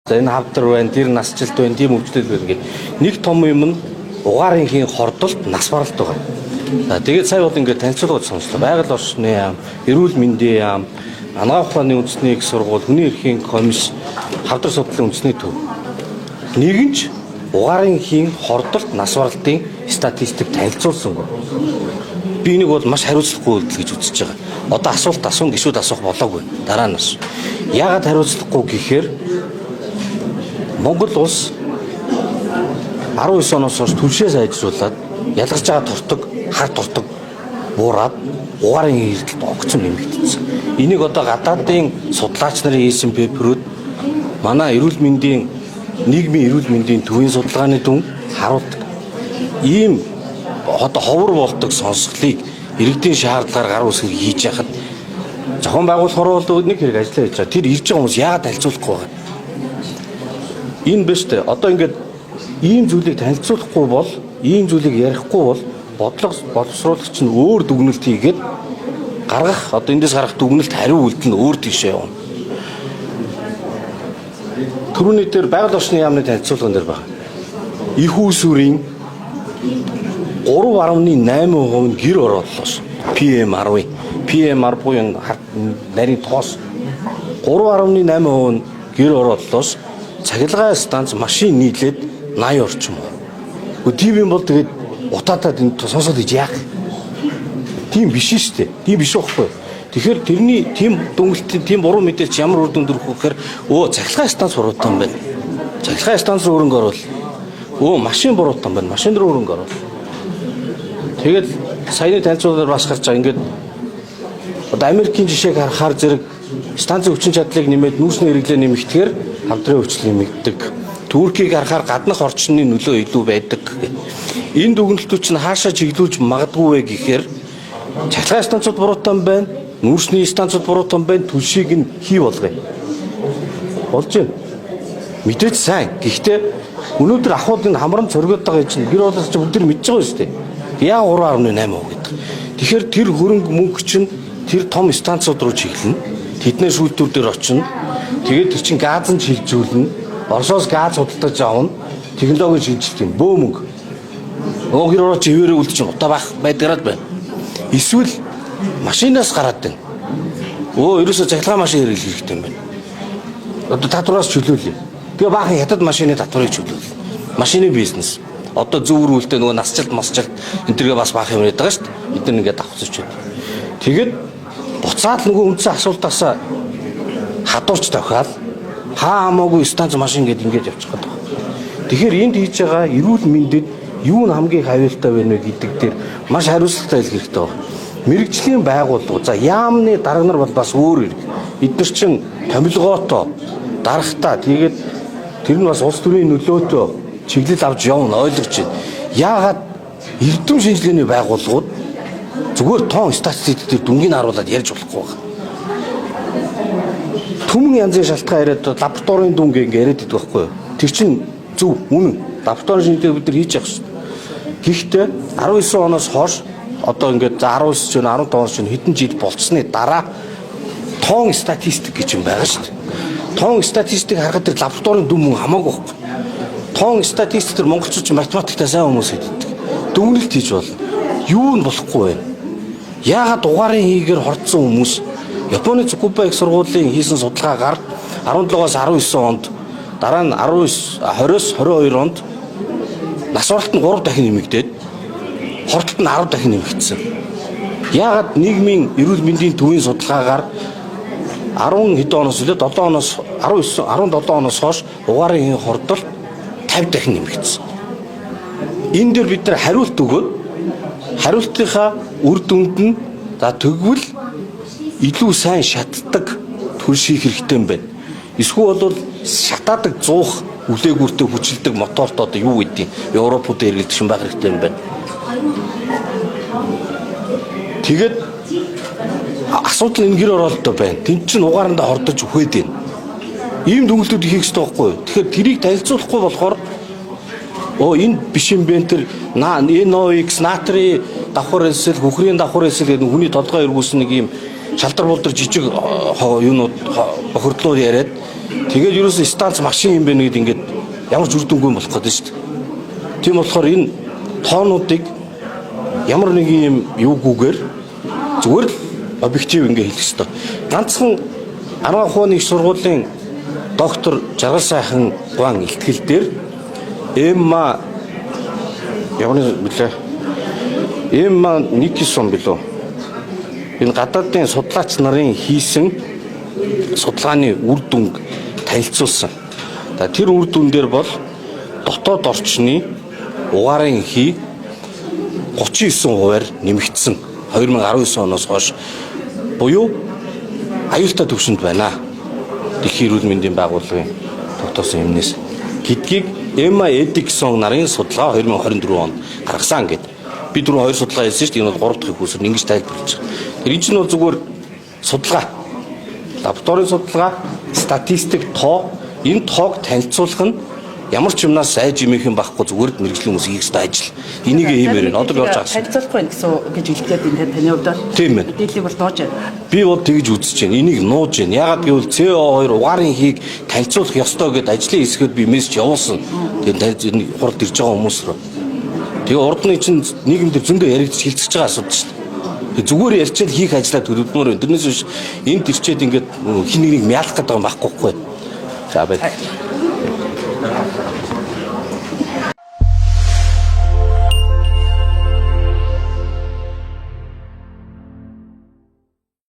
За энэ хавдар байна, тэр насжилт байна, тийм өвчтөл байна гэх. Нэг том юм нь угаарын хийн хордолт нас баралт байгаа. За тэгээд сая бол ингээд танилцуулгад сонслоо. Байгаль орчны яам, эрүүл мэндийн яам, анагаах ухааны үндэсний их сургууль, хүний эрхийн комисс, хавдар судлалын үндэсний төв. Нэгэнч угаарын хийн хордолт нас баралтын статистик танилцуулсангүй. Би нэг бол маш хариуцлагагүй үйлдэл гэж үзэж байгаа. Одоо асуулт асуун гişүүд асуух болоогүй. Дараа нь бас. Яагаад хариуцлагагүй гэхээр Монгол улс 19 оноос хойш түлшээ сайжруулад ялгарч байгаа туртаг, хар туртаг буураад угаарын эрдэлт огцом нэмэгдсэн. Энийг одоо гадаадын судлаач нарын хийсэн пейперүүд манай нийгмийн эрүүл мэндийн төвийн судалгааны дүн харуулдаг. Ийм одоо ховор болдог сонсголыг иргэдийн шаардлагаар гар үсгэр хийж яхад зохион байгуулахаар бол нэг хэрэг ажиллаж байгаа. Тэр ирж байгаа хүмүүс яагаад танилцуулахгүй байгаа? Энэ биш үү? Одоо ингээд ийм зүйлийг танилцуулахгүй бол, ийм зүйлийг ярихгүй бол боловсруулагч нь өөр дүгнэлт хийгээд гаргах, одоо эндээс гарах дүгнэлт хариу үйлдэл нь өөр тийшээ явна. Төрөний дээр байгаль орчны яамны танилцуулган дээр байна. Их үүсвэрийн 3.8% нь гэр оролдлоос PM10. PM10 буюу нарийн тоос 3.8% нь гэр оролдлоос цахилгаан станц машин нийлээд 80 орчим. Тийм юм бол тэгээд утаатаад энэ сонсоод иж яах? Тийм биш шүү дээ. Тийм биш байхгүй. Тэгэхээр тэрний тийм дүнэлтийн тийм буруу мэдээлэл ямар үр дүнд өрөх вэ гэхээр цахилгаан станц буруутай юм байна. Цахилгаан станц руу хөрөнгө оруул. Машин буруутай юм байна. Машин руу хөрөнгө оруул. Тэгээд саяны танилцуулгаар бас гарч байгаа ингээд одоо Америкийн жишээг харахаар зэрэг станцын хүчин чадлыг нэмээд нүүрсний хэрэглээ нэмэгдэхээр хамтран өвчлөл нэмэгддэг. Туркийг харахаар гаднах орчны нөлөө илүү байдаг. Энэ дүгнэлтүүд чинь хаашаа чиглүүлж магадгүй вэ гэхээр цахилгаан станцууд буруутай юм байна. Нүүрсний станцууд буруутай юм байна. Түлшийг нь хий болгоё. Болж байна. Мэдээж сайн. Гэхдээ өнөөдөр ахуйд энэ хамран цоргиод байгаа чинь гэр болоос ч бүгд мэдж байгаа шүү дээ. Яа 3.8% гэдэг. Тэгэхээр тэр хөрөнгө мөнгө чинь тэр том станцууд руу чиглэнэ. Тэдний шүүлтүүр дээр очино. Тэгээд тэр чинь газын шилжүүлнэ. Оросоос газ худалдаж авна. Технологийн шинжилт юм. Бөө мөнгө. Гэр орооч ивэрээ үлдчих утаа байдгараад байна. Эсвэл машинаас гараад байна. Ерөөсөө цахилгаан машин хэрэглэх хэрэгтэй юм байна. Одоо татвараас чөлөөлье. Тэгээ баахан хятад машины татварыг чөлөөлнө. Машины бизнес. Одоо зөвөр үлдээ нөгөө насжилт энэ төргээ бас баах юм яриад байгаа шүү дээ. Бид нар ингээд давхцаж байна. Тэгээд буцаад нөгөө үндсэн асуултаасаа хадуурч тавхаад хамаагүй станц машин гэдэг ингээд явчих гээд байгаа. Тэгэхээр энд хийж байгаа эрүүл мэндэд юу нь хамгийн хавилтаа байна вэ гэдэг дээр маш хариуцлагатай хэлэх хэрэгтэй байна. Мэргэжлийн байгууллага за яамны дарга нар бол бас өөр хэрэг. Эдгээр чин томилгоотой дарахтаа тэгээд тэр нь бас улс төрийн нөлөөтэй чиглэл авч явна ойлгож байна. Яагаад эрдэм шинжилгээний байгууллагууд зүгээр тоон статистик дээр дүнгийн харуулад ярьж болохгүй байна. Түмэн янзын шалтгаан яриад лабораторийн дүн гэнг яриад идэх байхгүй юу? Тэр чинь зөв үнэн. Лабораторийн шинжилгээ бид нар хийж явах шүү. Гэхдээ 19 оноос хойш одоо ингээд 19 ч 15 оноос ч хэдэн жил болцсны дараа тоон статистик гэж юм байгаа шүү. Тоон статистик харахад тэр лабораторийн дүн мөн хамаагүй байхгүй. Тоон статистик төр монголчууд математиктай сайн хүмүүс гэдэг. Дүгнэлт хийж болно. Юу нь болохгүй вэ? Яагаад угаарын хийгээр хордсон хүмүүс Японы Цукуба их сургуулийн хийсэн судалгаагаар 17-оос 19 онд дараа нь 20-оос 22 онд нас баралт нь 3 дахин нэмэгдээд хордолт нь 10 дахин нэмэгдсэн. Яагаад нийгмийн эрүүл мэндийн төвийн судалгаагаар 10 хэдэн оноос үлээ 7 оноос 17 оноос хойш угаарын хордолт 50 дахин нэмэгдсэн. Энэ дээр бид нар хариулт өгөөд хариултынхаа үр дүнд нь за тэгвэл илүү сайн шатдаг төлших хэрэгтэй юм байна. Эсвэл бол шатаадаг 100 үлээгүүртэй хүчилдэг моторт одоо юу гэдэг Европод хэрэглэдэг шин байх хэрэгтэй юм байна. Тэгээд асуудал энэ гэр оролттой байна. Тэнд чинь угаарандаа хордож өгөөд байна. Ийм дүнлэлтүүд хийх хэрэгтэй байхгүй юу? Тэгэхээр тэрийг танилцуулахгүй болохоор энэ биш юм бэ тэр NOx натрийн давхар элсэл, хөхрийн давхар элсэл гэдэг хүний толгой эргүүлсэн нэг ийм шалдар болдор жижиг юунууд бохирдлууд яриад Тэгээд ерөөсөө станц машин юм байна гэдээ ингээд ямар ч үр дүнгүй болох гэдэг шүү дээ. Тийм болохоор энэ тоонуудыг ямар нэгэн юм юугүйгээр зүгээр л объектив ингээ хэлэх хэрэгтэй. Ганцхан 10 ухааны их сургуулийн доктор Жаргал сайхан гуан илтгэл дээр Эмма Никсон билүү. Энэ гадаадын судлаач нарын хийсэн судалгааны үр дүнг танилцуулсан. Тэр үр дүн дээр бол дотоод орчны угаарын хий 39%-аар нэмэгдсэн 2019 оноос хойш буюу аюултай түвшинд байна. Дэлхийн эрүүл мэндийн байгууллагын тогтоосон юмнээс гэдгийг Эмма Эдиксон нарын судалгаа 2024 онд гаргасан гэдэг. Би түрүү 2 судалгаа хийсэн шүү дээ. Энэ бол 3 дахь хүүсээр ингэж тайлбарлаж байгаа. Тэр энэ чинь бол зүгээр судалгаа. Лабораторийн судалгаа, статистик тоо, энэ тоог танилцуулах нь ямар ч юмнаас айж имийнхэн байхгүй зүгээр л мэрэгжлийн хүмүүс хийх ёстой ажил. Энийг хиймээр байна. Одоо явж байгаа. Танилцуулахгүй гэсэн гэж хэлгээд энэ таны хувьд тийм байна. Дийлийг бол нууж байна. Би бол тэгж үзэж байна. Энийг нууж байна. Ягаад гэвэл CO2 угаарын хийг танилцуулах ёстой гэдээ ажлын хэсгээд би мессеж явуулсан. Тэгээд хурд ирж байгаа хүмүүс рүү. Тэгээ урд нь чинь нийгэмд зөндөө яригдж хилцэж байгаа асуудал шүү дээ. Зүгээр ярьчаад хийх ажлаа төлөвлөмөр байна. Тэрнээс биш энд ирчээд ингээд хин нэг мяалах гэдэг юм байхгүй. За бай.